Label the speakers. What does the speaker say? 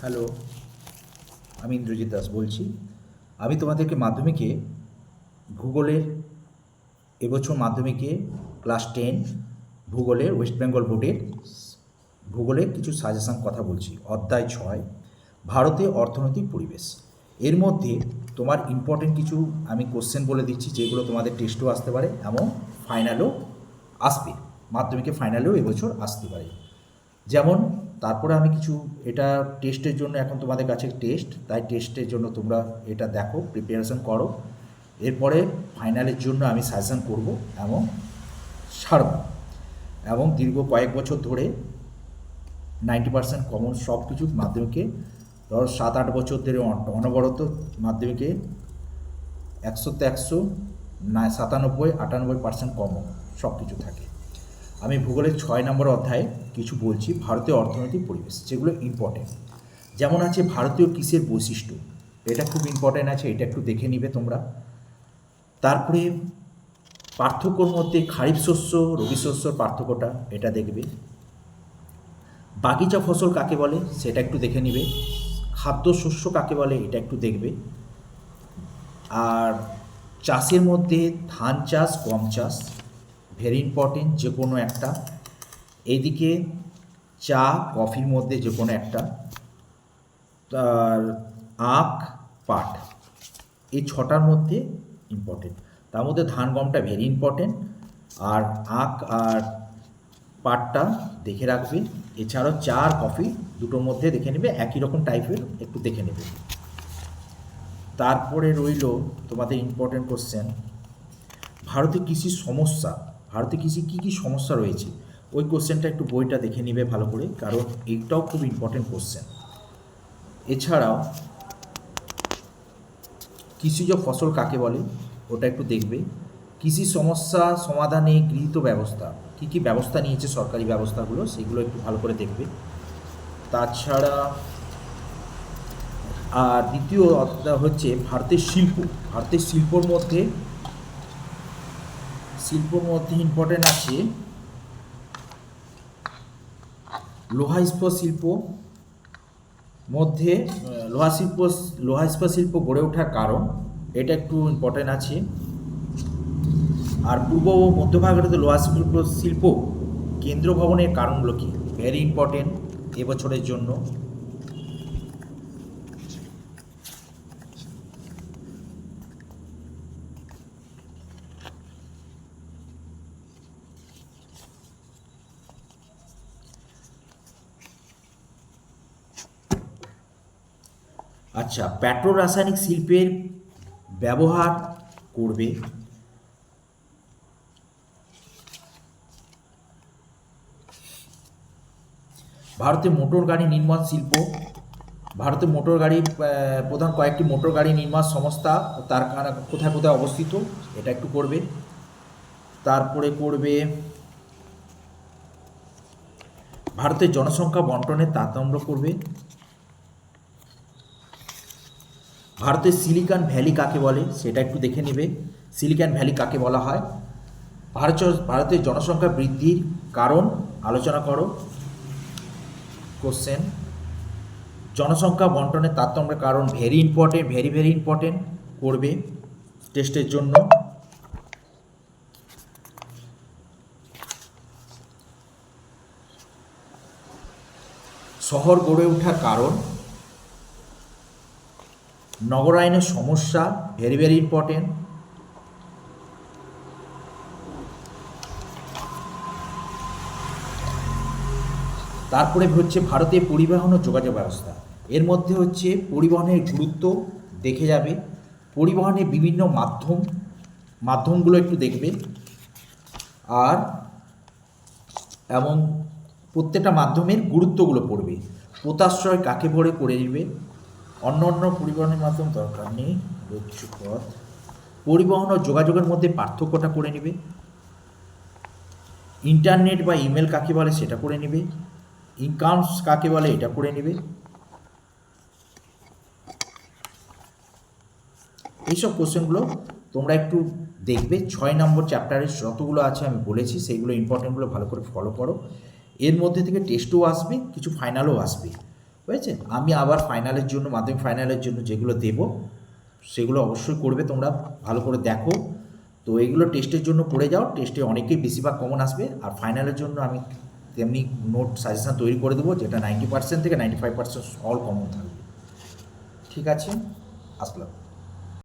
Speaker 1: Hello, আমি ইন্দ্রজিৎ দাস বলছি। আমি তোমাদেরকে মাধ্যমিকে ভূগোলের এবছর মাধ্যমিকে ক্লাস 10 ভূগোলের ওয়েস্ট বেঙ্গল বোর্ডের ভূগোলের কিছু সাজেশান কথা বলছি। অধ্যায় 6 ভারতে অর্থনৈতিক পরিবেশ। এর মধ্যে তোমার ইম্পর্টেন্ট কিছু আমি কোশ্চেন বলে দিচ্ছি, যেগুলো তোমাদের টেস্টও আসতে পারে এবং ফাইনালেও আসবে। মাধ্যমিকে ফাইনালেও এবছর আসতে পারে। যেমন তারপরে আমি কিছু, এটা টেস্টের জন্য এখন তোমাদের কাছে টেস্ট, তাই টেস্টের জন্য তোমরা এটা দেখো, প্রিপারেশন করো। এরপরে ফাইনালের জন্য আমি সাজেশন করব এবং ছাড়ব, এবং দীর্ঘ কয়েক বছর ধরে 90% কমন সব কিছু মাধ্যমিকে, ধরো 7-8 বছর ধরে অনবরত মাধ্যমিকে 100তে 100, 97-98% কমন সব কিছু থাকে। আমি ভূগোলের 6 নম্বর অধ্যায়ে কিছু বলছি ভারতীয় অর্থনৈতিক পরিবেশ, যেগুলো ইম্পর্টেন্ট। যেমন আছে ভারতীয় কৃষির বৈশিষ্ট্য, এটা খুব ইম্পর্টেন্ট আছে, এটা একটু দেখে নিবে তোমরা। তারপরে পার্থক্যর মধ্যে খারিফ শস্য রবি শস্যর পার্থক্যটা এটা দেখবে। বাগিচা ফসল কাকে বলে সেটা একটু দেখে নিবে। খাদ্য শস্য কাকে বলে এটা একটু দেখবে। আর চাষের মধ্যে ধান চাষ গম চাষ ভেরি ইম্পর্টেন্ট, যে কোনো একটা। এইদিকে চা কফির মধ্যে যে কোনো একটা। তার আখ পাট, এই 6টার মধ্যে ইম্পর্টেন্ট। তার মধ্যে ধান গমটা ভেরি ইম্পর্টেন্ট, আর আখ আর পাটটা দেখে রাখবে। এছাড়াও চা আর কফি দুটোর মধ্যে দেখে নেবে, একই রকম টাইপের একটু দেখে নেবে। তারপরে রইল তোমাদের ইম্পর্টেন্ট কোশ্চেন, ভারতে কৃষির সমস্যা। ভারতে কৃষি কী কী সমস্যা রয়েছে, ওই কোশ্চেনটা একটু বইটা দেখে নিবে ভালো করে, কারণ এইটাও খুব ইম্পর্টেন্ট কোশ্চেন। এছাড়াও কৃষিজ ফসল কাকে বলে ওটা একটু দেখবে। কৃষি সমস্যা সমাধানে গৃহীত ব্যবস্থা, কী কী ব্যবস্থা নিয়েছে সরকারি ব্যবস্থাগুলো, সেগুলো একটু ভালো করে দেখবে। তাছাড়া আর দ্বিতীয় হচ্ছে ভারতের শিল্প। ভারতের শিল্পর মধ্যে ইম্পর্টেন্ট আছে লোহা ইস্পাত শিল্প মধ্যে, লোহা ইস্পাত শিল্প গড়ে ওঠার কারণ, এটা একটু ইম্পর্টেন্ট আছে। আর পূর্ব ও মধ্যভারতে লোহা শিল্প কেন্দ্র ভবনের কারণগুলো কি, ভেরি ইম্পর্টেন্ট এবছরের জন্য। আচ্ছা, পেট্রো রাসায়নিক শিল্পের ব্যবহার করবে। ভারতে মোটর গাড়ি নির্মাণ শিল্প, ভারতে মোটর গাড়ি প্রধান কয়েকটি মোটর গাড়ি নির্মাণ সংস্থা তার কোথায় কোথায় অবস্থিত, এটা একটু করবে। তারপরে করবে ভারতের জনসংখ্যা বন্টনের তারতম্য করবে। ভারতের সিলিকন ভ্যালি কাকে বলে সেটা একটু দেখে নেবে, সিলিকন ভ্যালি কাকে বলা হয়। ভারতের জনসংখ্যা বৃদ্ধির কারণ আলোচনা করো, কোশ্চেন। জনসংখ্যা বন্টনের তারতম্যের কারণ ভেরি ইম্পর্টেন্ট, ভেরি ইম্পর্টেন্ট করবে টেস্টের জন্য। শহর গড়ে ওঠার কারণ, নগরায়নের সমস্যা ভেরি ইম্পর্টেন্ট। তারপরে হচ্ছে ভারতের পরিবহন ও যোগাযোগ ব্যবস্থা। এর মধ্যে হচ্ছে পরিবহনের গুরুত্ব দেখে যাবে, পরিবহনের বিভিন্ন মাধ্যমগুলো একটু দেখবে। আর এবং প্রত্যেকটা মাধ্যমের গুরুত্বগুলো পড়বে। পোতাশ্রয় কাকে ভরে করে নেবে। অন্য পরিবহনের মাধ্যম দরকার নেই, পথ। পরিবহন ও যোগাযোগের মধ্যে পার্থক্যটা করে নেবে। ইন্টারনেট বা ইমেল কাকে বলে সেটা করে নেবে। ইনকামস কাকে বলে এটা করে নেবে। এইসব কোশ্চেনগুলো তোমরা একটু দেখবে। 6 নম্বর চ্যাপ্টারের যতগুলো আছে আমি বলেছি সেইগুলো ইম্পর্টেন্টগুলো ভালো করে ফলো করো। এর মধ্যে থেকে টেস্টও আসবে, কিছু ফাইনালও আসবে। বুঝেছে? আমি আবার ফাইনালের জন্য, মাধ্যমিক ফাইনালের জন্য যেগুলো দেব সেগুলো অবশ্যই করবে, তোমরা ভালো করে দেখো। তো এগুলো টেস্টের জন্য করে যাও, টেস্টে অনেকেই বেশিরভাগ কমন আসবে। আর ফাইনালের জন্য আমি তেমনি নোট সাজেশান তৈরি করে দেবো, যেটা 90% থেকে 95% অল কমন থাকবে। ঠিক আছে, আসলাম।